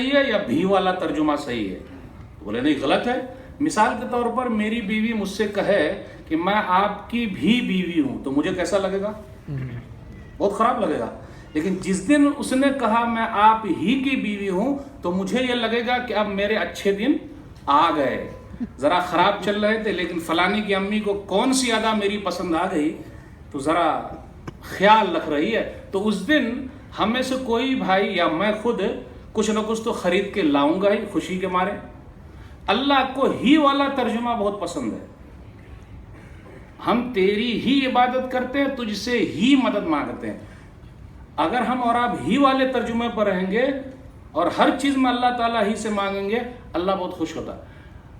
صحیح ہے یا بھی والا ترجمہ صحیح ہے؟ بولے نہیں غلط ہے. مثال کے طور پر میری بیوی مجھ سے کہے کہ میں آپ کی بھی بیوی ہوں تو مجھے کیسا لگے گا؟ بہت خراب لگے گا. لیکن جس دن اس نے کہا میں آپ ہی کی بیوی ہوں تو مجھے یہ لگے گا کہ اب میرے اچھے دن آ گئے. ذرا خراب چل رہے تھے لیکن فلانی کی امی کو کون سی ادا میری پسند آ گئی تو ذرا خیال رکھ رہی ہے. تو اس دن ہم میں سے کوئی بھائی یا میں خود کچھ نہ کچھ تو خرید کے لاؤں گا ہی خوشی کے مارے. اللہ کو ہی والا ترجمہ بہت پسند ہے. ہم تیری ہی عبادت کرتے ہیں, تجھ سے ہی مدد مانگتے ہیں. اگر ہم اور آپ ہی والے ترجمے پر رہیں گے اور ہر چیز میں اللہ تعالیٰ ہی سے مانگیں گے, اللہ بہت خوش ہوتا ہے.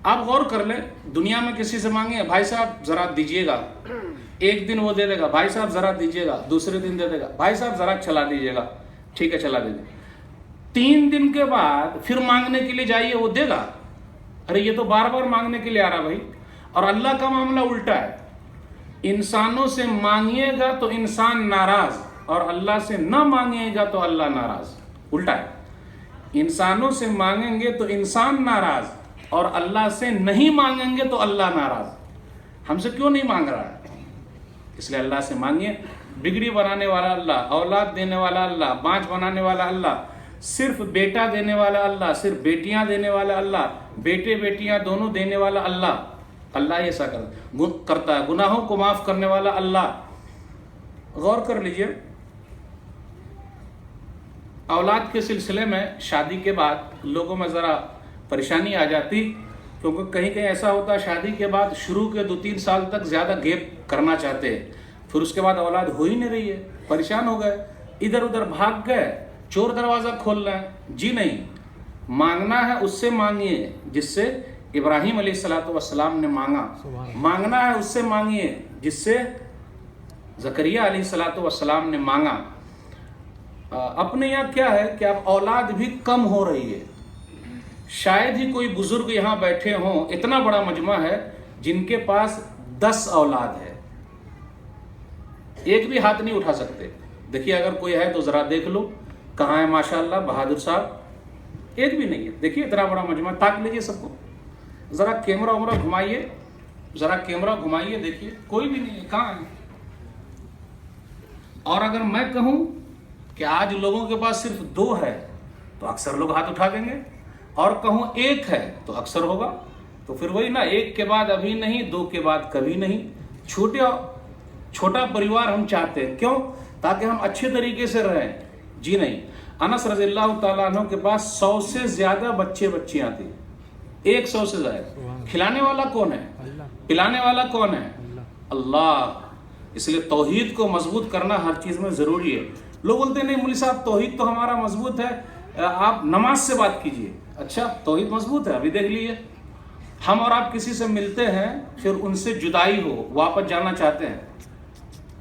آپ غور کر لیں, دنیا میں کسی سے مانگیں بھائی صاحب ذرا دیجئے گا, ایک دن وہ دے دے گا, بھائی صاحب ذرا دیجئے گا, دوسرے دن دے دے گا, بھائی صاحب ذرا چلا دیجئے گا, ٹھیک ہے چلا دیجئے. 3 دن کے بعد پھر مانگنے کے لیے جائیے, وہ دے گا. ارے یہ تو بار بار مانگنے کے لیے آ رہا بھائی. اور اللہ کا معاملہ الٹا ہے, انسانوں سے مانگیے گا تو انسان ناراض اور اللہ سے نہ مانگیے گا تو اللہ ناراض. الٹا ہے, انسانوں سے مانگیں گے تو انسان ناراض اور اللہ سے نہیں مانگیں گے تو اللہ ناراض. ہم سے کیوں نہیں مانگ رہا ہے؟ اس لیے اللہ سے مانگیے. بگڑی بنانے والا اللہ, اولاد دینے والا اللہ, بانج بنانے والا اللہ, صرف بیٹا دینے والا اللہ, صرف بیٹیاں دینے والا اللہ, بیٹے بیٹیاں دونوں دینے والا اللہ. اللہ ایسا کرتا ہے. گناہوں کو معاف کرنے والا اللہ. غور کر لیجئے, اولاد کے سلسلے میں شادی کے بعد لوگوں میں ذرا پریشانی آ جاتی, کیونکہ کہیں کہیں ایسا ہوتا ہے شادی کے بعد شروع کے 2-3 سال تک زیادہ گیپ کرنا چاہتے ہیں, پھر اس کے بعد اولاد ہو ہی نہیں رہی ہے, پریشان ہو گئے, ادھر ادھر بھاگ گئے, چور دروازہ کھول رہے ہیں. جی نہیں, مانگنا ہے اس سے مانگیے جس سے ابراہیم علیہ السلام نے مانگا. مانگنا ہے اس سے مانگیے جس سے زکریا علیہ السلام نے مانگا. اپنے یہاں کیا ہے کہ اب اولاد بھی کم ہو رہی ہے. شاید ہی کوئی بزرگ یہاں بیٹھے ہوں, اتنا بڑا مجمع ہے, جن کے پاس 10 اولاد ہے. ایک بھی ہاتھ نہیں اٹھا سکتے. دیکھیے اگر کوئی ہے تو ذرا دیکھ لو کہاں ہے. ماشاءاللہ بہادر صاحب, ایک بھی نہیں ہے. دیکھیے اتنا بڑا مجمع, تاک لیجیے سب کو, ذرا کیمرہ گھمائیے, ذرا کیمرہ گھمائیے, دیکھیے کوئی بھی نہیں ہے. کہاں ہے؟ اور اگر میں کہوں کہ آج لوگوں کے پاس صرف 2 ہے تو اکثر لوگ ہاتھ اٹھا دیں گے, اور کہوں 1 ہے تو اکثر ہوگا. تو پھر وہی نا, 1 کے بعد ابھی نہیں, 2 کے بعد کبھی نہیں. چھوٹا پریوار ہم چاہتے ہیں. کیوں؟ تاکہ ہم اچھے طریقے سے رہیں. جی نہیں, انس رضی اللہ تعالیٰ عنہ کے پاس 100 سے زیادہ بچیاں تھیں. 100 سے زیادہ. کھلانے والا کون ہے؟ پلانے والا کون ہے؟ اللہ. اس لیے توحید کو مضبوط کرنا ہر چیز میں ضروری ہے. لوگ بولتے ہیں نہیں مولوی صاحب توحید تو ہمارا مضبوط ہے, آپ نماز سے بات کیجئے. اچھا توحید مضبوط ہے, ابھی دیکھ لیجیے, ہم اور آپ کسی سے ملتے ہیں, پھر ان سے جدائی ہو, واپس جانا چاہتے ہیں,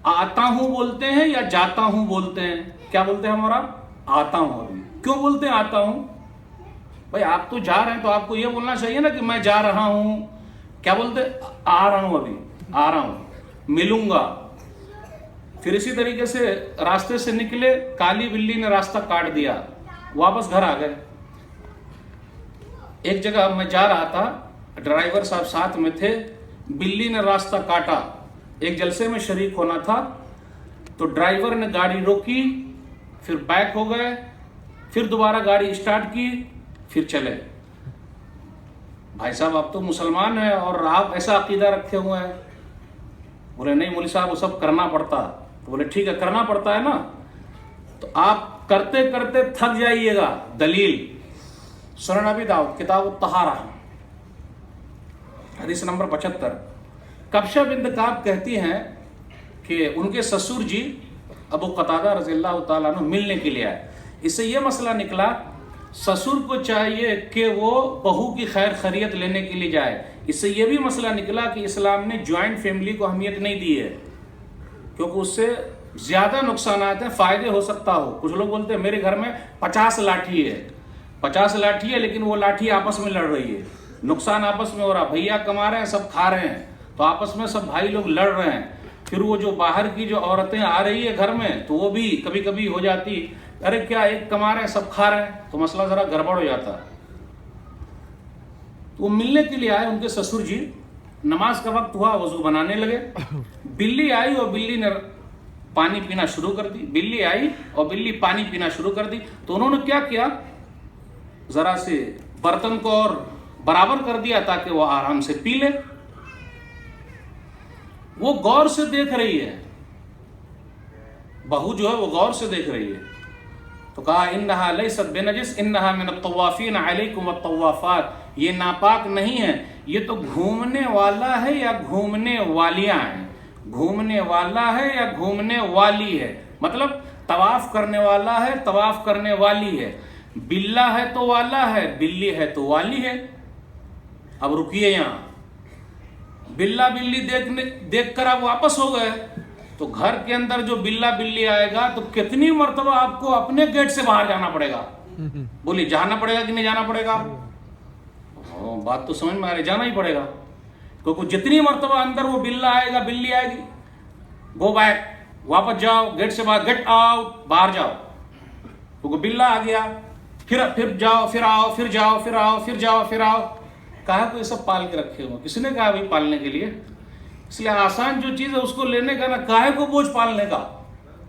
آتا ہوں بولتے ہیں یا جاتا ہوں بولتے ہیں؟ کیا بولتے ہیں ہم اور آپ؟ آتا ہوں. ابھی کیوں بولتے ہیں آتا ہوں؟ بھائی آپ تو جا رہے ہیں تو آپ کو یہ بولنا چاہیے نا کہ میں جا رہا ہوں. کیا بولتے؟ آ رہا ہوں, ابھی آ رہا ہوں, ملوں گا. پھر اسی طریقے سے راستے سے نکلے, کالی بلی نے راستہ کاٹ دیا, واپس گھر آ گئے. ایک جگہ میں جا رہا تھا, ڈرائیور صاحب ساتھ میں تھے, بلی نے راستہ کاٹا, ایک جلسے میں شریک ہونا تھا, تو ڈرائیور نے گاڑی روکی, پھر بیک ہو گئے, پھر دوبارہ گاڑی اسٹارٹ کی, پھر چلے. بھائی صاحب آپ تو مسلمان ہیں اور آپ ایسا عقیدہ رکھے ہوئے ہیں. بولے نہیں مولوی صاحب وہ سب کرنا پڑتا. تو بولے ٹھیک ہے کرنا پڑتا ہے نا, تو آپ کرتے کرتے تھک جائیے گا. دلیل سنن ابی داؤد کتاب الطہارہ حدیث نمبر 75. کبشہ بنت کعب کہتی ہیں کہ ان کے سسر جی ابو قتادہ رضی اللہ تعالیٰ عنہ ملنے کے لیے آئے. اس سے یہ مسئلہ نکلا, سسر کو چاہیے کہ وہ بہو کی خیر خیریت لینے کے لیے جائے. اس سے یہ بھی مسئلہ نکلا کہ اسلام نے جوائنٹ فیملی کو اہمیت نہیں دی ہے, کیونکہ اس سے زیادہ نقصانات ہیں, فائدے ہو سکتا ہو. کچھ لوگ بولتے ہیں میرے گھر میں 50 لاٹھی ہے, 50 لاٹھی ہے, لیکن وہ لاٹھی آپس میں لڑ رہی ہے, نقصان آپس میں ہو رہا. بھیا کما رہے ہیں, سب کھا رہے ہیں, تو آپس میں سب بھائی لوگ لڑ رہے ہیں. پھر وہ جو باہر کی جو عورتیں آ رہی ہے گھر میں, تو وہ بھی کبھی کبھی ہو جاتی ارے کیا ایک کما رہے ہیں سب کھا رہے ہیں، تو مسئلہ ذرا گڑبڑ ہو جاتا ہے۔ تو وہ ملنے کے لیے آئے ان کے سسر جی، نماز کا وقت ہوا، وضو بنانے لگے، بلی آئی اور بلی نے پانی پینا شروع کر دی، بلی آئی اور بلی پانی پینا شروع کر دی، تو انہوں نے کیا کیا، ذرا سے برتن کو اور برابر کر دیا تاکہ وہ آرام سے پی لے۔ وہ غور سے دیکھ رہی ہے، بہو جو ہے وہ غور سے دیکھ رہی ہے، تو کہا انہا لیست بنجس انہا من الطوافین علیکم والطوافات، یہ ناپاک نہیں ہے، یہ تو گھومنے والا ہے یا گھومنے والیاں ہیں، گھومنے والا ہے یا گھومنے والی ہے، مطلب طواف کرنے والا ہے، طواف کرنے والی ہے، بلہ ہے تو والا ہے، بلی ہے تو والی ہے۔ اب رکیے یہاں، بلہ بلی دیکھ کر آپ واپس ہو گئے، تو گھر کے اندر جو بلہ بلی آئے گا تو کتنی مرتبہ آپ کو اپنے گیٹ سے باہر جانا پڑے گا؟ بولی جانا پڑے گا کہ نہیں جانا پڑے گا؟ بات تو سمجھ میں آ رہی، جانا ہی پڑے گا، کیونکہ جتنی مرتبہ اندر وہ بلہ آئے گا، بلی آئے گی، گو بیک، واپس جاؤ، گیٹ سے باہر، گیٹ آؤٹ، باہر جاؤ، کیونکہ بلہ آ گیا، پھر جاؤ، پھر آؤ، پھر جاؤ، پھر آؤ، پھر جاؤ، پھر آؤ۔ کہا تو یہ سب پال کے رکھے ہو، کسی نے کہا بھائی پالنے کے لیے، اس لیے آسان جو چیز ہے اس کو لینے کا، نہ کاہے کو بوجھ پالنے کا۔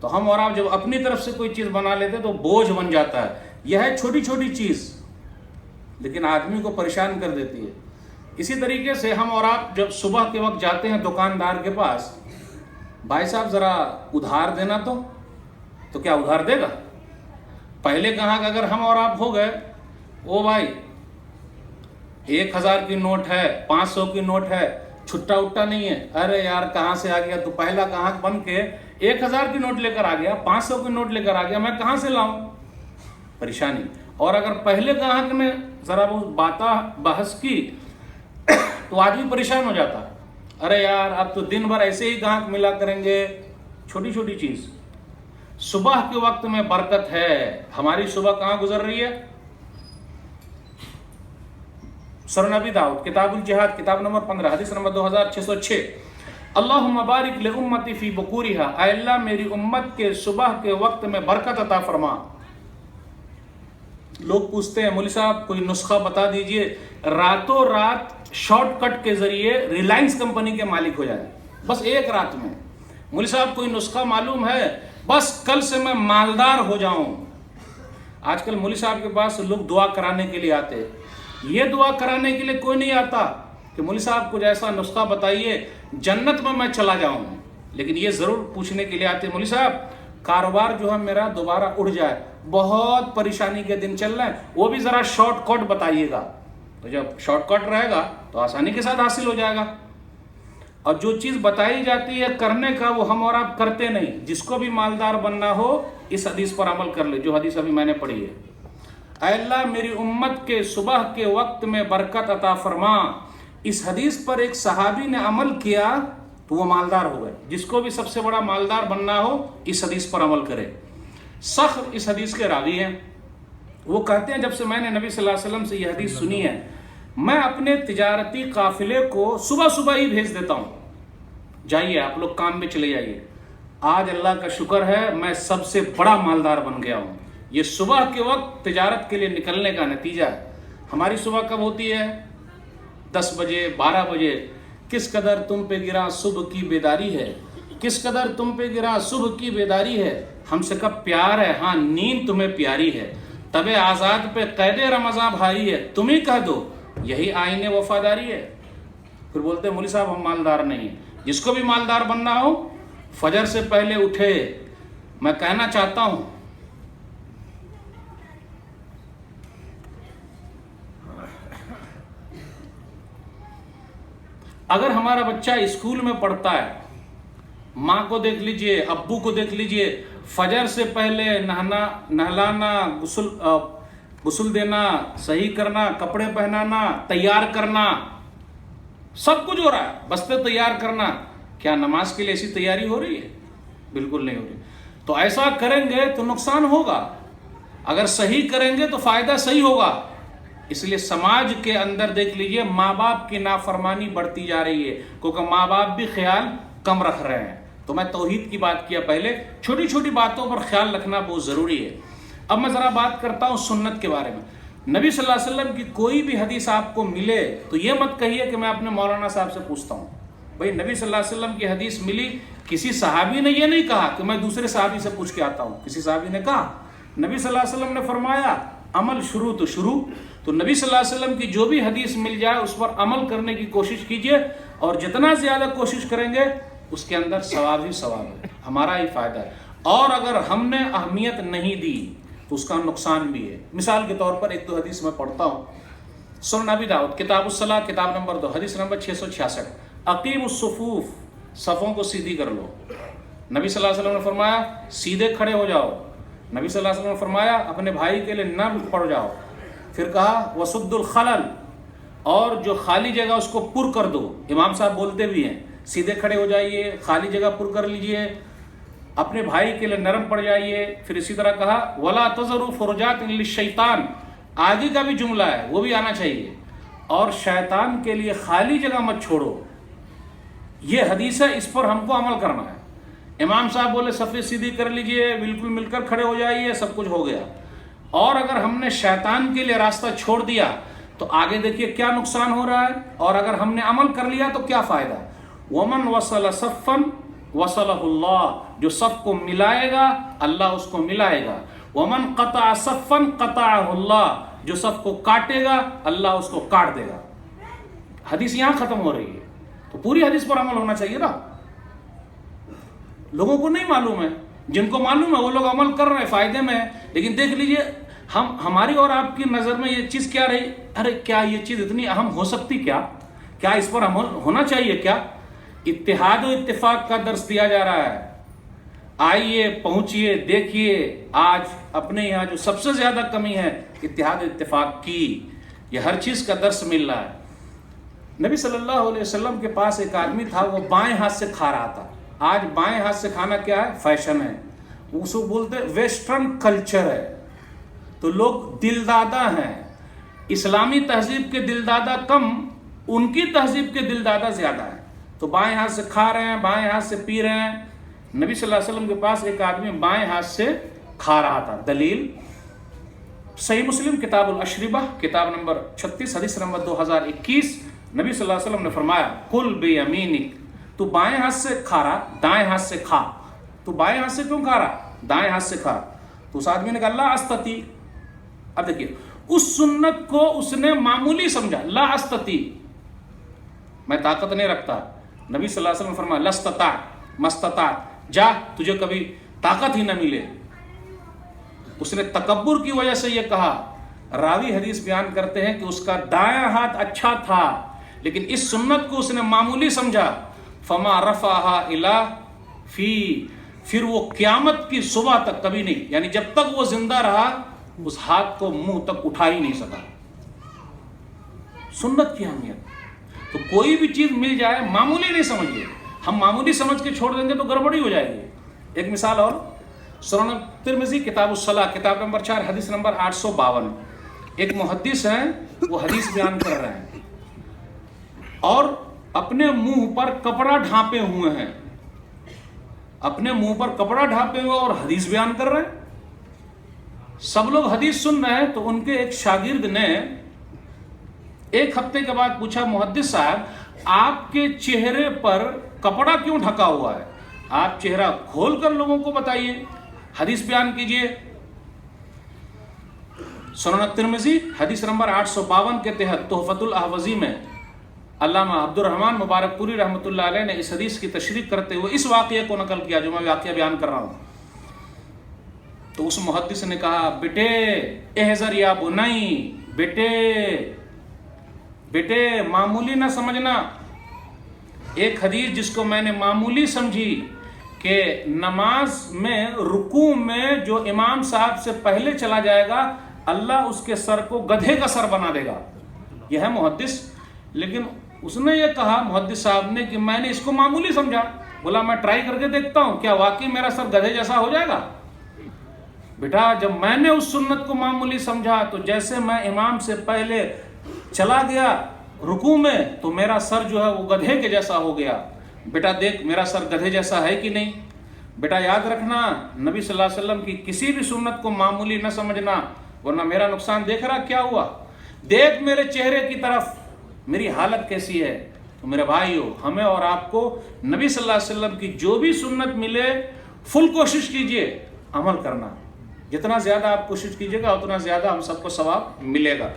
تو ہم اور آپ جب اپنی طرف سے کوئی چیز بنا لیتے تو بوجھ بن جاتا ہے۔ یہ ہے چھوٹی چھوٹی چیز لیکن آدمی کو پریشان کر دیتی ہے۔ اسی طریقے سے ہم اور آپ جب صبح کے وقت جاتے ہیں دکاندار کے پاس، بھائی صاحب ذرا ادھار دینا، تو کیا ادھار دے گا؟ پہلے کہاں کہ اگر ہم اور آپ ہو گئے، او بھائی 1000 کی نوٹ ہے، 500 کی نوٹ ہے، چھٹا اٹھا نہیں ہے، ارے یار کہاں سے آ گیا تو، پہلا کہاں بن کے 1000 کی نوٹ لے کر آ گیا، 500 کی نوٹ لے کر آ گیا، میں کہاں سے لاؤں؟ پریشانی۔ اور اگر پہلے گاہک نے ذرا وہ بحث کی تو آدمی پریشان ہو جاتا، ارے یار اب تو دن بھر ایسے ہی گاہک ملا کریں گے۔ چھوٹی چھوٹی چیز، صبح کے وقت میں برکت ہے۔ ہماری صبح کہاں گزر رہی ہے؟ سنن ابی داؤد کتاب الجہاد کتاب نمبر 15 حدیث نمبر 2606، اللہم بارک لامتی فی بکورہا، اے اللہ میری امت کے صبح کے وقت میں برکت عطا فرما۔ لوگ پوچھتے ہیں مولوی صاحب کوئی نسخہ بتا دیجئے راتوں رات شارٹ کٹ کے ذریعے ریلائنس کمپنی کے مالک ہو جائے، بس ایک رات میں۔ مولوی صاحب کوئی نسخہ معلوم ہے بس کل سے میں مالدار ہو جاؤں۔ آج کل مولوی صاحب کے پاس لوگ دعا کرانے کے لیے آتے، یہ دعا کرانے کے لیے کوئی نہیں آتا کہ مولوی صاحب کچھ ایسا نسخہ بتائیے جنت میں چلا جاؤں، لیکن یہ ضرور پوچھنے کے لیے آتے مولوی صاحب کاروبار جو ہے میرا دوبارہ اڑ جائے، بہت پریشانی کے دن چل رہے ہیں، وہ بھی ذرا شارٹ کٹ بتائیے گا۔ تو جب شارٹ کٹ رہے گا تو آسانی کے ساتھ حاصل ہو جائے گا۔ اور جو چیز بتائی جاتی ہے کرنے کا وہ ہم اور آپ کرتے نہیں۔ جس کو بھی مالدار بننا ہو اس حدیث پر عمل کر لے جو حدیث ابھی میں نے پڑھی ہے، اے اللہ میری امت کے صبح کے وقت میں برکت عطا فرما۔ اس حدیث پر ایک صحابی نے عمل کیا تو وہ مالدار ہو گئے۔ جس کو بھی سب سے بڑا مالدار بننا ہو اس حدیث پر عمل کرے۔ صخر اس حدیث کے راوی ہیں، وہ کہتے ہیں جب سے میں نے نبی صلی اللہ علیہ وسلم سے یہ حدیث سنی ہے میں اپنے تجارتی قافلے کو صبح صبح ہی بھیج دیتا ہوں، جائیے آپ لوگ کام میں چلے جائیے۔ آج اللہ کا شکر ہے میں سب سے بڑا مالدار بن گیا ہوں۔ یہ صبح کے وقت تجارت کے لیے نکلنے کا نتیجہ ہے۔ ہماری صبح کب ہوتی ہے؟ 10 بجے 12 بجے۔ کس قدر تم پہ گرا صبح کی بیداری ہے، کس قدر تم پہ گرا صبح کی بیداری ہے، ہم سے کب پیار ہے، ہاں نیند تمہیں پیاری ہے، تب آزاد پہ قید رمضان بھاری ہے، تم ہی کہہ دو یہی آئین وفاداری ہے۔ پھر بولتے ہیں مولوی صاحب ہم مالدار نہیں ہیں۔ جس کو بھی مالدار بننا ہو فجر سے پہلے اٹھے۔ میں کہنا چاہتا ہوں اگر ہمارا بچہ اسکول میں پڑھتا ہے، ماں کو دیکھ لیجئے، ابو کو دیکھ لیجئے، فجر سے پہلے نہلانا، غسل دینا، صحیح کرنا، کپڑے پہنانا، تیار کرنا، سب کچھ ہو رہا ہے، بستے تیار کرنا۔ کیا نماز کے لیے ایسی تیاری ہو رہی ہے؟ بالکل نہیں ہو رہی۔ تو ایسا کریں گے تو نقصان ہوگا، اگر صحیح کریں گے تو فائدہ صحیح ہوگا۔ اس لیے سماج کے اندر دیکھ لیجئے ماں باپ کی نافرمانی بڑھتی جا رہی ہے، کیونکہ ماں باپ بھی خیال کم رکھ رہے ہیں۔ تو میں توحید کی بات کیا پہلے، چھوٹی چھوٹی باتوں پر خیال رکھنا بہت ضروری ہے۔ اب میں ذرا بات کرتا ہوں سنت کے بارے میں. نبی صلی اللہ علیہ وسلم کی کوئی بھی حدیث آپ کو ملے تو یہ مت کہیے کہ میں اپنے مولانا صاحب سے پوچھتا ہوں. بھائی نبی صلی اللہ علیہ وسلم کی حدیث ملی, کسی صحابی نے یہ نہیں کہا کہ میں دوسرے صحابی سے پوچھ کے آتا ہوں. کسی صحابی نے کہا, نبی صلی اللہ علیہ وسلم نے فرمایا عمل شروع تو شروع. تو نبی صلی اللہ علیہ وسلم کی جو بھی حدیث مل جائے اس پر عمل کرنے کی کوشش کیجئے, اور جتنا زیادہ کوشش کریں گے اس کے اندر ثواب ہی ثواب ہے, ہمارا ہی فائدہ ہے. اور اگر ہم نے اہمیت نہیں دی تو اس کا نقصان بھی ہے. مثال کے طور پر ایک دو حدیث میں پڑھتا ہوں. سنن ابی داؤد کتاب الصلاۃ کتاب نمبر 2 حدیث نمبر 666, اقیم الصفوف, صفوں کو سیدھی کر لو. نبی صلی اللہ علیہ وسلم نے فرمایا سیدھے کھڑے ہو جاؤ. نبی صلی اللہ علیہ وسلم نے فرمایا اپنے بھائی کے لیے نرم پڑ جاؤ. پھر کہا وسد الخلل, اور جو خالی جگہ اس کو پر کر دو. امام صاحب بولتے بھی ہیں سیدھے کھڑے ہو جائیے, خالی جگہ پر کر لیجئے, اپنے بھائی کے لیے نرم پڑ جائیے. پھر اسی طرح کہا ولا تذروا فرجات للشیطان, آگے کا بھی جملہ ہے وہ بھی آنا چاہیے, اور شیطان کے لیے خالی جگہ مت چھوڑو. یہ حدیث ہے, اس پر ہم کو عمل کرنا ہے. امام صاحب بولے صفیں سیدھی کر لیجئے, بالکل مل کر کھڑے ہو جائیے, سب کچھ ہو گیا. اور اگر ہم نے شیطان کے لیے راستہ چھوڑ دیا تو آگے دیکھیے کیا نقصان ہو رہا ہے, اور اگر ہم نے عمل کر لیا تو کیا فائدہ. ومن وصل صفا وصلہ اللہ, جو صف کو ملائے گا اللہ اس کو ملائے گا. ومن قطع صفا قطعہ اللہ, جو صف کو کاٹے گا اللہ اس کو کاٹ دے گا. حدیث یہاں ختم ہو رہی ہے, تو پوری حدیث پر عمل ہونا چاہیے نا. لوگوں کو نہیں معلوم ہے, جن کو معلوم ہے وہ لوگ عمل کر رہے ہیں, فائدے میں ہے. لیکن دیکھ لیجئے ہماری اور آپ کی نظر میں یہ چیز کیا رہی, ارے کیا یہ چیز اتنی اہم ہو سکتی, کیا اس پر عمل ہونا چاہیے کیا. اتحاد و اتفاق کا درس دیا جا رہا ہے. آئیے پہنچیے دیکھیے, آج اپنے یہاں جو سب سے زیادہ کمی ہے اتحاد و اتفاق کی, یہ ہر چیز کا درس مل رہا ہے. نبی صلی اللہ علیہ وسلم کے پاس ایک آدمی تھا, وہ بائیں ہاتھ سے کھا رہا تھا. آج بائیں ہاتھ سے کھانا کیا ہے, فیشن ہے, اس کو بولتے ویسٹرن کلچر ہے. تو لوگ دلدادہ ہیں, اسلامی تہذیب کے دلدادہ کم, ان کی تہذیب کے دلدادہ زیادہ ہیں. تو بائیں ہاتھ سے کھا رہے ہیں, بائیں ہاتھ سے پی رہے ہیں. نبی صلی اللہ علیہ وسلم کے پاس ایک آدمی بائیں ہاتھ سے کھا رہا تھا. دلیل صحیح مسلم کتاب الاشربہ کتاب نمبر 36 حدیث نمبر 2021. نبی صلی اللہ علیہ وسلم نے فرمایا کل بیمینک, تو بائیں ہاتھ سے کھا رہا, دائیں ہاتھ سے کھا. تو بائیں ہاتھ سے کیوں کھا رہا, دائیں ہاتھ سے کھا. تو اس آدمی نے کہا لا استطیع. اب دیکھیے اس سنت کو اس نے معمولی سمجھا, لا استطیع, میں طاقت نہیں رکھتا. نبی صلی اللہ علیہ وسلم فرمایا لستطاع مستطاع, جا تجھے کبھی طاقت ہی نہ ملے. اس نے تکبر کی وجہ سے یہ کہا. راوی حدیث بیان کرتے ہیں کہ اس کا دایاں ہاتھ اچھا تھا, لیکن اس سنت کو اس نے معمولی سمجھا. فما رفعها الى فی, پھر وہ قیامت کی صبح تک کبھی نہیں, یعنی جب تک وہ زندہ رہا اس ہاتھ کو منہ تک اٹھا ہی نہیں سکا. سنت کی اہمیت. تو کوئی بھی چیز مل جائے معمولی نہیں سمجھیے. ہم معمولی سمجھ کے چھوڑ دیں گے تو گڑبڑی ہو جائے گی. ایک مثال اور, سنن ترمذی کتاب الصلاۃ کتاب نمبر 4 حدیث نمبر 852. ایک محدث ہیں, وہ حدیث بیان کر رہے ہیں اور اپنے منہ پر کپڑا ڈھانپے ہوئے ہیں, اپنے منہ پر کپڑا ڈھانپے ہوئے اور حدیث بیان کر رہے ہیں. سب لوگ حدیث سن رہے ہیں. تو ان کے ایک شاگرد نے ایک ہفتے کے بعد پوچھا محدث صاحب آپ کے چہرے پر کپڑا کیوں ڈھکا ہوا ہے, آپ چہرہ کھول کر لوگوں کو بتائیے, حدیث بیان کیجئے. سنن ترمذی حدیث نمبر 852 کے تحت تحفۃ الاحوذی میں علامہ عبد الرحمن مبارک پوری رحمۃ اللہ علیہ نے اس حدیث کی تشریح کرتے ہوئے اس واقعے کو نقل کیا جو میں واقعہ بیان کر رہا ہوں. تو اس محدث نے کہا بیٹے احذر یا بنائی, بیٹے معمولی نہ سمجھنا. ایک حدیث جس کو میں نے معمولی سمجھی کہ نماز میں رکوع میں جو امام صاحب سے پہلے چلا جائے گا اللہ اس کے سر کو گدھے کا سر بنا دے گا, یہ ہے محدث. لیکن اس نے یہ کہا محدث صاحب نے کہ میں نے اس کو معمولی سمجھا. بولا میں ٹرائی کر کے دیکھتا ہوں کیا واقعی میرا سر گدھے جیسا ہو جائے گا. بیٹا جب میں نے اس سنت کو معمولی سمجھا تو جیسے میں امام سے پہلے چلا گیا رکوع میں تو میرا سر جو ہے وہ گدھے کے جیسا ہو گیا. بیٹا دیکھ میرا سر گدھے جیسا ہے کہ نہیں. بیٹا یاد رکھنا نبی صلی اللہ علیہ وسلم کی کسی بھی سنت کو معمولی نہ سمجھنا، ورنہ میرا نقصان دیکھ رہا کیا ہوا، دیکھ میرے چہرے کی طرف میری حالت کیسی ہے۔ تو میرے بھائیو، ہمیں اور آپ کو نبی صلی اللہ علیہ وسلم کی جو بھی سنت ملے فل کوشش کیجئے عمل کرنا، جتنا زیادہ آپ کوشش کیجئے گا اتنا زیادہ ہم سب کو ثواب ملے گا۔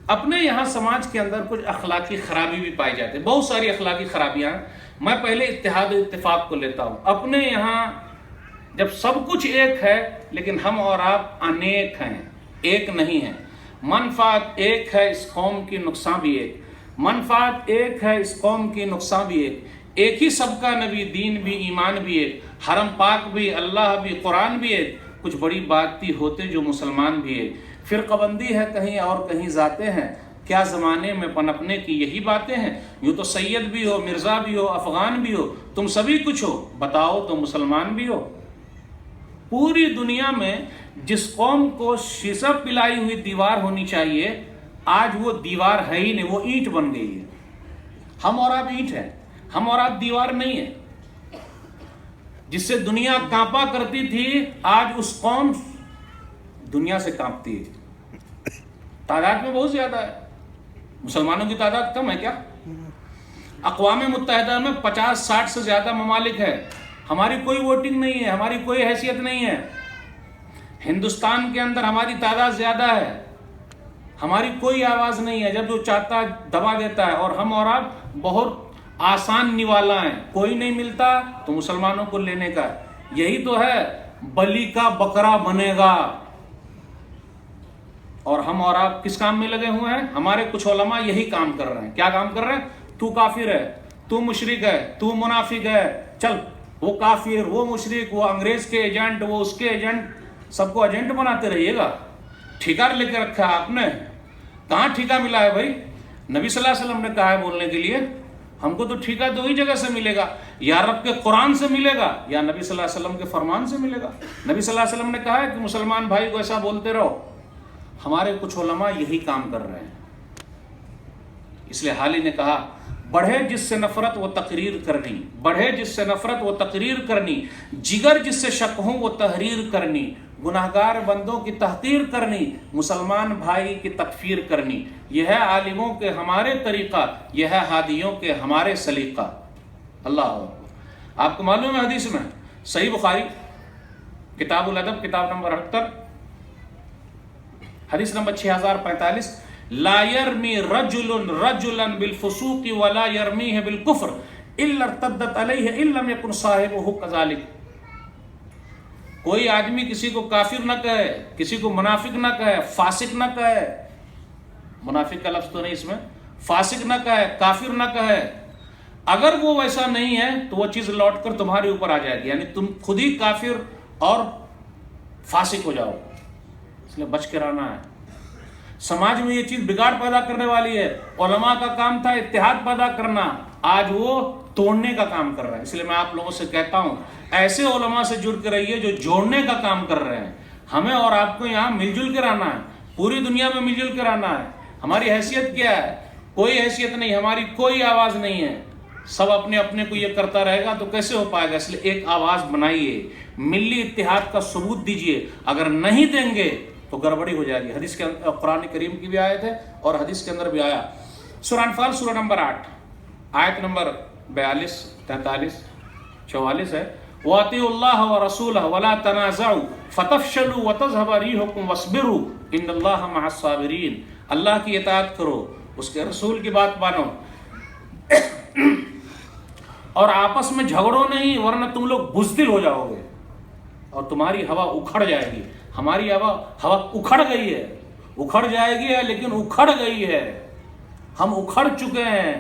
اپنے یہاں سماج کے اندر کچھ اخلاقی خرابی بھی پائی جاتی ہے، بہت ساری اخلاقی خرابیاں ہیں۔ میں پہلے اتحاد و اتفاق کو لیتا ہوں۔ اپنے یہاں جب سب کچھ ایک ہے لیکن ہم اور آپ انیک ہیں، ایک نہیں ہیں۔ منفعت ایک ہے، اس قوم کی نقصان بھی ایک، منفعت ایک ہے، اس قوم کی نقصان بھی ایک ہی سب کا نبی، دین بھی، ایمان بھی ایک، حرم پاک بھی، اللہ بھی، قرآن بھی ایک، کچھ بڑی بات بھی ہوتے جو مسلمان بھی ایک۔ فرقہ بندی ہے کہیں اور کہیں ذاتیں ہیں، کیا زمانے میں پنپنے کی یہی باتیں ہیں؟ یوں تو سید بھی ہو، مرزا بھی ہو، افغان بھی ہو، تم سبھی کچھ ہو، بتاؤ تو مسلمان بھی ہو؟ پوری دنیا میں جس قوم کو شیشہ پلائی ہوئی دیوار ہونی چاہیے آج وہ دیوار ہے ہی نہیں، وہ اینٹ بن گئی ہے۔ ہم اور آپ اینٹ ہیں، ہم اور آپ دیوار نہیں ہیں۔ جس سے دنیا کانپا کرتی تھی آج اس قوم دنیا سے کانپتی ہے۔ تعداد میں بہت زیادہ ہے، مسلمانوں کی تعداد کم ہے کیا؟ اقوام متحدہ میں 50-60 سے زیادہ ممالک ہیں، ہماری کوئی ووٹنگ نہیں ہے، ہماری کوئی حیثیت نہیں ہے۔ ہندوستان کے اندر ہماری تعداد زیادہ ہے، ہماری کوئی آواز نہیں ہے، جب جو چاہتا ہے دبا دیتا ہے، اور ہم اور آپ بہت آسان نوالا ہیں، کوئی نہیں ملتا تو مسلمانوں کو لینے کا۔ یہی تو ہے بلی کا بکرا بنے گا۔ اور ہم اور آپ کس کام میں لگے ہوئے ہیں؟ ہمارے کچھ علماء یہی کام کر رہے ہیں۔ کیا کام کر رہے ہیں؟ تو کافر ہے، تو مشرک ہے، تو منافق ہے، چل وہ کافر، وہ مشرک، وہ انگریز کے ایجنٹ، وہ اس کے ایجنٹ، سب کو ایجنٹ بناتے رہیے گا۔ ٹھیکہ لے کے رکھا ہے آپ نے، کہاں ٹھیکہ ملا ہے بھائی؟ نبی صلی اللہ علیہ وسلم نے کہا ہے بولنے کے لیے، ہم کو تو ٹھیکہ دو ہی جگہ سے ملے گا، یا رب کے قرآن سے ملے گا یا نبی صلی اللہ علیہ وسلم کے فرمان سے ملے گا۔ نبی صلی اللہ علیہ وسلم نے کہا ہے کہ مسلمان بھائی کو ایسا بولتے رہو، ہمارے کچھ علماء یہی کام کر رہے ہیں۔ اس لیے حالی نے کہا بڑھے جس سے نفرت وہ تقریر کرنی، بڑھے جس سے نفرت وہ تقریر کرنی، جگر جس سے شک ہوں وہ تحریر کرنی، گناہگار بندوں کی تحقیر کرنی، مسلمان بھائی کی تکفیر کرنی۔ یہ ہے عالموں کے ہمارے طریقہ، یہ ہے ہادیوں کے ہمارے سلیقہ۔ اللہ اکبر۔ آپ کو معلوم ہے حدیث میں صحیح بخاری کتاب الادب کتاب نمبر 78 حدیث نمبر 6045، لا يرمی رجل رجلا بالفسوق ولا يرمیہ بالکفر الا ارتدت علیہ ان لم یکن صاحبہ کذلک۔ کوئی آدمی کسی کو کافر نہ کہے، کسی کو منافق نہ کہے، فاسق نہ کہے، منافق کا لفظ تو نہیں اس میں، فاسق نہ کہے، کافر نہ کہے، اگر وہ ویسا نہیں ہے تو وہ چیز لوٹ کر تمہارے اوپر آ جائے گی، یعنی تم خود ہی کافر اور فاسق ہو جاؤ۔ اس لیے بچ کے رہنا ہے۔ سماج میں یہ چیز بگاڑ پیدا کرنے والی ہے۔ علماء کا کام تھا اتحاد پیدا کرنا، آج وہ توڑنے کا کام کر رہا ہے۔ اس لیے میں آپ لوگوں سے کہتا ہوں ایسے علماء سے جڑ کے رہیے جو جوڑنے کا کام کر رہے ہیں۔ ہمیں اور آپ کو یہاں مل جل کے رہنا ہے، پوری دنیا میں مل جل کے رہنا ہے۔ ہماری حیثیت کیا ہے؟ کوئی حیثیت نہیں، ہماری کوئی آواز نہیں ہے۔ سب اپنے اپنے کو یہ کرتا رہے گا تو کیسے ہو پائے گا؟ اس لیے ایک آواز بنائیے، ملی اتحاد کا ثبوت دیجیے۔ اگر نہیں دیں گے تو گڑبڑی ہو جائے گی۔ حدیث کے قرآن کریم کی بھی آیت ہے اور حدیث کے اندر بھی آیا۔ سورہ انفال سورہ نمبر 8 آیت نمبر 42 43 44 ہے، وَأَطِيعُوا اللَّهَ وَرَسُولَهُ وَلَا تَنَازَعُوا فَتَفْشَلُوا وَتَذْهَبَ رِيحُكُمْ وَاصْبِرُوا إِنَّ اللَّهَ مَعَ الصَّابِرِينَ۔ اللہ کی اطاعت کرو، اس کے رسول کی بات مانو، اور آپس میں جھگڑو نہیں ورنہ تم لوگ بزدل ہو جاؤ گے اور تمہاری ہوا اکھڑ جائے گی۔ ہماری ہوا اکھڑ گئی ہے، اکھڑ جائے گی ہے لیکن اکھڑ گئی ہے، ہم اکھڑ چکے ہیں،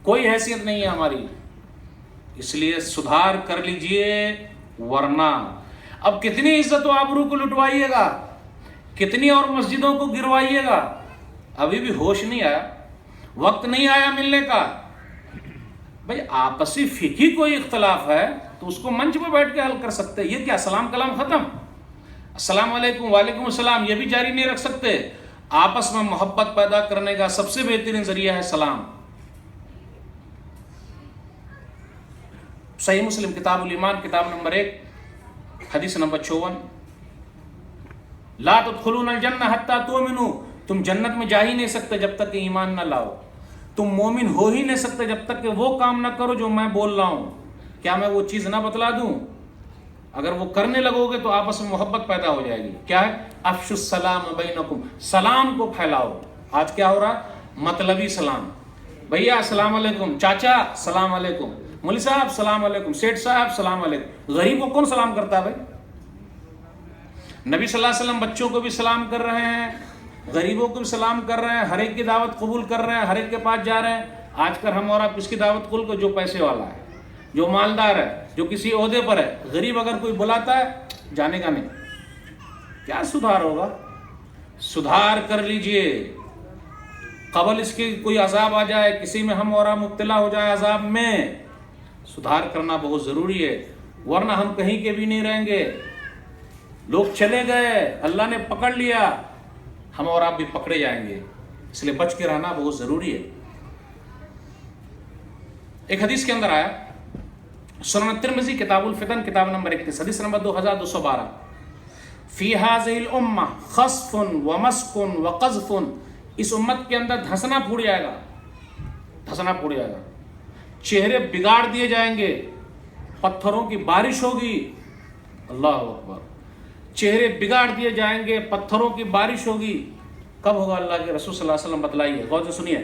کوئی حیثیت نہیں ہے ہماری۔ اس لیے سدھار کر لیجئے ورنہ اب کتنی عزت و آبرو کو لٹوائیے گا، کتنی اور مسجدوں کو گروائیے گا، ابھی بھی ہوش نہیں آیا، وقت نہیں آیا ملنے کا۔ بھئی آپسی فقہی کوئی اختلاف ہے تو اس کو منچ پہ بیٹھ کے حل کر سکتے۔ یہ کیا سلام کلام ختم، السلام علیکم وعلیکم السلام یہ بھی جاری نہیں رکھ سکتے؟ آپس میں محبت پیدا کرنے کا سب سے بہترین ذریعہ ہے سلام۔ صحیح مسلم کتاب الایمان کتاب نمبر 1 حدیث نمبر 54، لا تدخلون الجنہ حتی تؤمنوا، تم جنت میں جا ہی نہیں سکتے جب تک کہ ایمان نہ لاؤ، تم مومن ہو ہی نہیں سکتے جب تک کہ وہ کام نہ کرو جو میں بول رہا ہوں۔ کیا میں وہ چیز نہ بتلا دوں؟ اگر وہ کرنے لگو گے تو آپس میں محبت پیدا ہو جائے گی۔ کیا ہے؟ افشوا السلام بینکم، سلام کو پھیلاؤ۔ آج کیا ہو رہا؟ مطلبی سلام، بھیا السلام علیکم، چاچا السلام علیکم، مولوی صاحب السلام علیکم، سیٹھ صاحب السلام علیکم۔ غریب کو کون سلام کرتا ہے بھائی؟ نبی صلی اللہ علیہ وسلم بچوں کو بھی سلام کر رہے ہیں، غریبوں کو بھی سلام کر رہے ہیں، ہر ایک کی دعوت قبول کر رہے ہیں، ہر ایک کے پاس جا رہے ہیں۔ آج کل ہم اور آپ کس کی دعوت قبول کو؟ جو پیسے والا ہے، جو مالدار ہے، جو کسی عہدے پر ہے۔ غریب اگر کوئی بلاتا ہے جانے کا نہیں۔ کیا سدھار ہوگا؟ سدھار کر لیجئے قبل اس کے کوئی عذاب آ جائے، کسی میں ہم اور آپ مبتلا ہو جائے عذاب میں۔ سدھار کرنا بہت ضروری ہے، ورنہ ہم کہیں کے بھی نہیں رہیں گے۔ لوگ چلے گئے، اللہ نے پکڑ لیا، ہم اور آپ بھی پکڑے جائیں گے، اس لیے بچ کے رہنا بہت ضروری ہے۔ ایک حدیث کے اندر آیا، سنن ترمذی کتاب الفتن کتاب نمبر 31 حدیث نمبر 2212، فی هذه الامہ خسف ومسک وقذف، اس امت کے اندر دھنسنا پھوٹ جائے گا، دھنسنا پھوٹ جائے گا، چہرے بگاڑ دیے جائیں گے، پتھروں کی بارش ہوگی، اللہ اکبر، چہرے بگاڑ دیے جائیں گے، پتھروں کی بارش ہوگی۔ کب ہوگا؟ اللہ کے رسول صلی اللہ علیہ وسلم بتلائیے، غور سے سنیے۔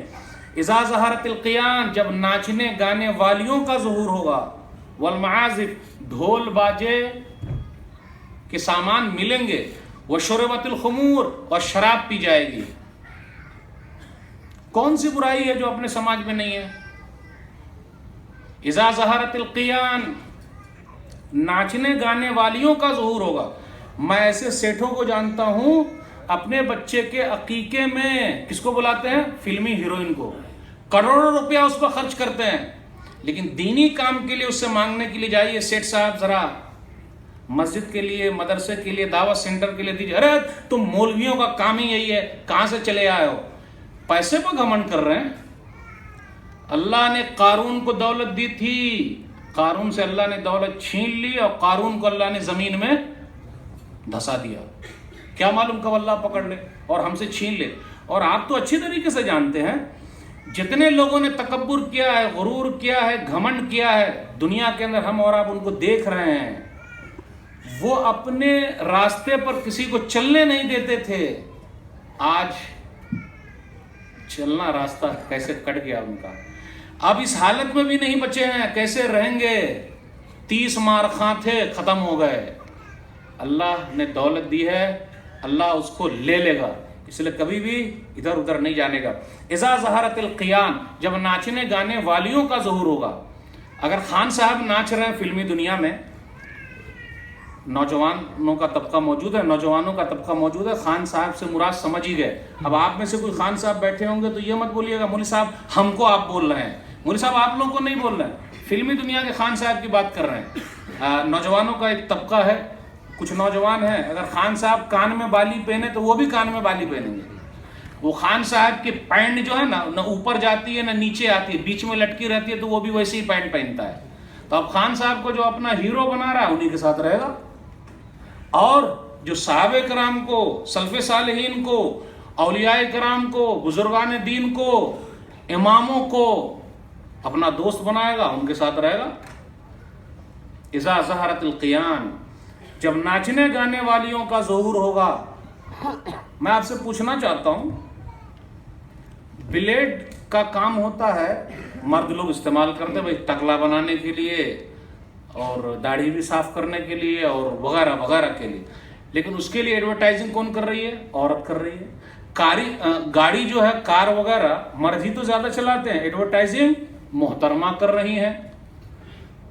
اذا ظہرت القیان، جب ناچنے گانے والیوں کا ظہور ہوگا، والمعازف، ڈھول باجے کے سامان ملیں گے، وشربت الخمور، اور شراب پی جائے گی۔ کون سی برائی ہے جو اپنے سماج میں نہیں ہے؟ اذا ظہرت القیان، ناچنے گانے والیوں کا ظہور ہوگا۔ میں ایسے سیٹھوں کو جانتا ہوں اپنے بچے کے عقیقے میں کس کو بلاتے ہیں؟ فلمی ہیروئن کو، کروڑوں روپیہ اس پر خرچ کرتے ہیں، لیکن دینی کام کے لیے اس سے مانگنے کے لیے جائیے، سیٹھ صاحب ذرا مسجد کے لیے، مدرسے کے لیے، دعوت سینٹر کے لیے دیجیے۔ ارے تم مولویوں کا کام ہی یہی ہے، کہاں سے چلے آئے ہو؟ پیسے پر گھمنڈ کر رہے ہیں۔ اللہ نے قارون کو دولت دی تھی، قارون سے اللہ نے دولت چھین لی اور قارون کو اللہ نے زمین میں دھسا دیا۔ کیا معلوم کب اللہ پکڑ لے اور ہم سے چھین لے۔ اور آپ تو اچھی طریقے سے جانتے ہیں جتنے لوگوں نے تکبر کیا ہے، غرور کیا ہے، گھمنڈ کیا ہے دنیا کے اندر، ہم اور آپ ان کو دیکھ رہے ہیں۔ وہ اپنے راستے پر کسی کو چلنے نہیں دیتے تھے، آج چلنا راستہ کیسے کٹ گیا ان کا۔ اب اس حالت میں بھی نہیں بچے ہیں، کیسے رہیں گے؟ 30 مار خاں تھے، ختم ہو گئے۔ اللہ نے دولت دی ہے، اللہ اس کو لے لے گا، اس لیے کبھی بھی ادھر ادھر نہیں جانے گا۔ اذا ظہرت القیان، جب ناچنے گانے والیوں کا ظہور ہوگا۔ اگر خان صاحب ناچ رہے ہیں فلمی دنیا میں، نوجوانوں کا طبقہ موجود ہے، نوجوانوں کا طبقہ موجود ہے، خان صاحب سے مراد سمجھ ہی گئے۔ اب آپ میں سے کوئی خان صاحب بیٹھے ہوں گے تو یہ مت بولیے گا مولوی صاحب ہم کو آپ بول رہے ہیں، مولوی صاحب آپ لوگوں کو نہیں بول رہے ہیں، فلمی دنیا کے خان صاحب کی بات کر رہے ہیں۔ نوجوانوں کا ایک طبقہ ہے، کچھ نوجوان ہیں، اگر خان صاحب کان میں بالی پہنے تو وہ بھی کان میں بالی پہنیں گے۔ وہ خان صاحب کی پینٹ جو ہے نا، نہ اوپر جاتی ہے نہ نیچے آتی ہے، بیچ میں لٹکی رہتی ہے، تو وہ بھی ویسے ہی پینٹ پہنتا ہے۔ تو اب خان صاحب کو جو اپنا ہیرو بنا رہا ہے انہی کے ساتھ رہے گا، اور جو صحابہ کرام کو، سلف صالحین کو، اولیاء کرام کو، بزرگان دین کو، اماموں کو اپنا دوست بنائے گا، ان کے ساتھ رہے گا۔ اذا ظہرت القیان، جب ناچنے گانے والیوں کا ظہور ہوگا۔ میں آپ سے پوچھنا چاہتا ہوں، بلیڈ کا کام ہوتا ہے، مرد لوگ استعمال کرتے ہیں بھائی ٹکلا بنانے کے لیے اور داڑھی بھی صاف کرنے کے لیے اور وغیرہ وغیرہ کے لیے، لیکن اس کے لیے ایڈورٹائزنگ کون کر رہی ہے؟ عورت کر رہی ہے۔ گاڑی جو ہے، کار وغیرہ مرد ہی تو زیادہ چلاتے ہیں، ایڈورٹائزنگ محترمہ کر رہی ہیں۔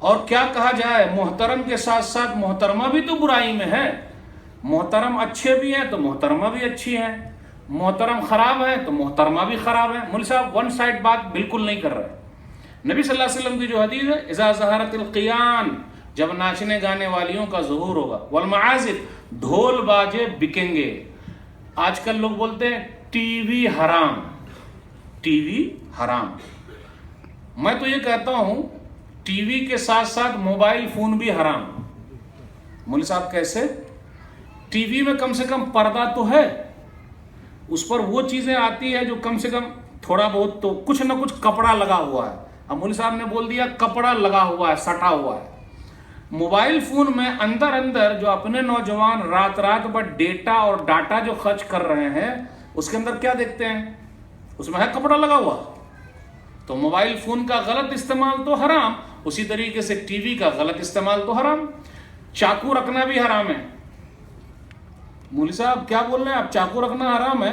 اور کیا کہا جائے، محترم کے ساتھ ساتھ محترمہ بھی تو برائی میں ہے۔ محترم اچھے بھی ہیں تو محترمہ بھی اچھی ہیں، محترم خراب ہیں تو محترمہ بھی خراب ہیں۔ مولوی صاحب ون سائڈ بات بالکل نہیں کر رہے۔ نبی صلی اللہ علیہ وسلم کی جو حدیث ہے، اذا ظہرت القیان، جب ناچنے گانے والیوں کا ظہور ہوگا، والمعازف، ڈھول باجے بکیں گے۔ آج کل لوگ بولتے ہیں ٹی وی حرام، ٹی وی حرام۔ میں تو یہ کہتا ہوں ٹی وی کے ساتھ ساتھ موبائل فون بھی حرام. مولوی صاحب کیسے؟ ٹی وی میں کم سے کم پردہ تو ہے, اس پر وہ چیزیں آتی ہے جو کم سے کم تھوڑا بہت تو کچھ نہ کچھ کپڑا لگا ہوا ہے. اب مولوی صاحب نے بول دیا کپڑا لگا ہوا ہے, سٹا ہوا ہے. موبائل فون میں اندر جو اپنے نوجوان رات بھر ڈیٹا اور ڈاٹا جو خرچ کر رہے ہیں, اس کے اندر کیا دیکھتے ہیں؟ اس میں ہے کپڑا لگا ہوا. تو موبائل فون کا غلط استعمال تو حرام, اسی طریقے سے ٹی وی کا غلط استعمال تو حرام. چاقو رکھنا بھی حرام ہے. مولوی صاحب کیا بول رہے ہیں آپ؟ چاقو رکھنا حرام ہے؟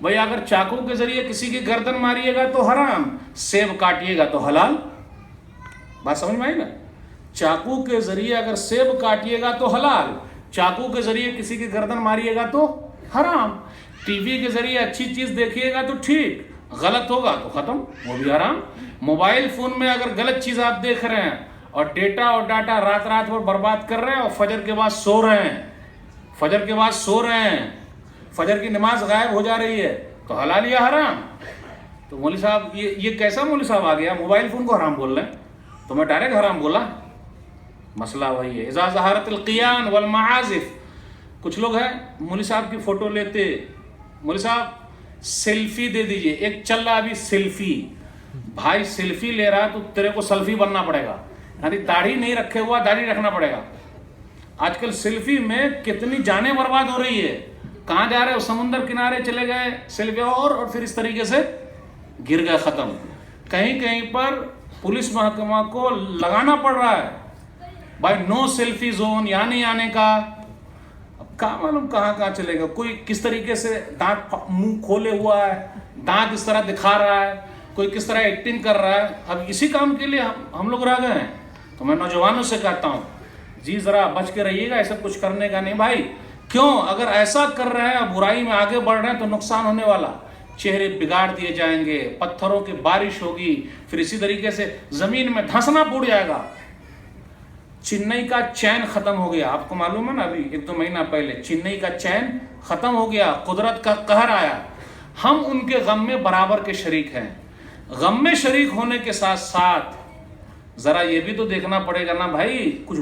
بھائی اگر چاقو کے ذریعے کسی کی گردن ماریے گا تو حرام, سیب کاٹیے گا تو حلال. بات سمجھ میں آئی نا؟ چاقو کے ذریعے اگر سیب کاٹیے گا تو حلال, چاقو کے ذریعے کسی کی گردن ماریے گا تو حرام. ٹی وی کے ذریعے اچھی چیز دیکھیے گا تو ٹھیک, غلط ہوگا تو ختم, وہ بھی حرام. موبائل فون میں اگر غلط چیز آپ دیکھ رہے ہیں اور ڈیٹا اور ڈاٹا رات بھر برباد کر رہے ہیں اور فجر کے بعد سو رہے ہیں, فجر کی نماز غائب ہو جا رہی ہے, تو حلال یا حرام؟ تو مولوی صاحب یہ کیسا مولوی صاحب آ گیا؟ موبائل فون کو حرام بول رہے ہیں, تو میں ڈائریکٹ حرام بولا. مسئلہ وہی ہے. اذا ظہرت القیان والمعازف. کچھ لوگ ہیں مولوی صاحب کی فوٹو لیتے, مولوی صاحب سیلفی دے دیجئے, ایک چل رہا ابھی سیلفی. بھائی سیلفی لے رہا ہے تو تیرے کو سیلفی بننا پڑے گا, یعنی داڑھی نہیں رکھے ہوا, داڑھی رکھنا پڑے گا. آج کل سیلفی میں کتنی جانیں برباد ہو رہی ہے. کہاں جا رہے ہو؟ سمندر کنارے چلے گئے سیلفی, اور پھر اس طریقے سے گر گئے, ختم. کہیں پر پولیس محکمہ کو لگانا پڑ رہا ہے بھائی نو سیلفی زون, یہاں نہیں آنے کا. اب کہاں معلوم کہاں چلے گا. کوئی کس طریقے سے دانت منہ کھولے ہوا ہے, دانت اس طرح دکھا رہا ہے, کوئی کس طرح ایکٹنگ کر رہا ہے. اب اسی کام کے لیے ہم لوگ رہ گئے ہیں. تو میں نوجوانوں سے کہتا ہوں جی ذرا بچ کے رہیے گا, ایسا کچھ کرنے کا نہیں بھائی. کیوں؟ اگر ایسا کر رہے ہیں, برائی میں آگے بڑھ رہے ہیں, تو نقصان ہونے والا. چہرے بگاڑ دیے جائیں گے, پتھروں کی بارش ہوگی, پھر اسی طریقے سے زمین میں دھنسنا پوٹ جائے گا. چنئی کا چین ختم ہو گیا, آپ کو معلوم ہے نا, ابھی 1-2 مہینہ پہلے چنئی کا چین ختم ہو گیا, قدرت کا قہر آیا. ہم ان کے غم میں برابر کے شریک ہیں. غم میں شریک ہونے کے ساتھ ساتھ ذرا یہ بھی تو دیکھنا پڑے گا نا بھائی, کچھ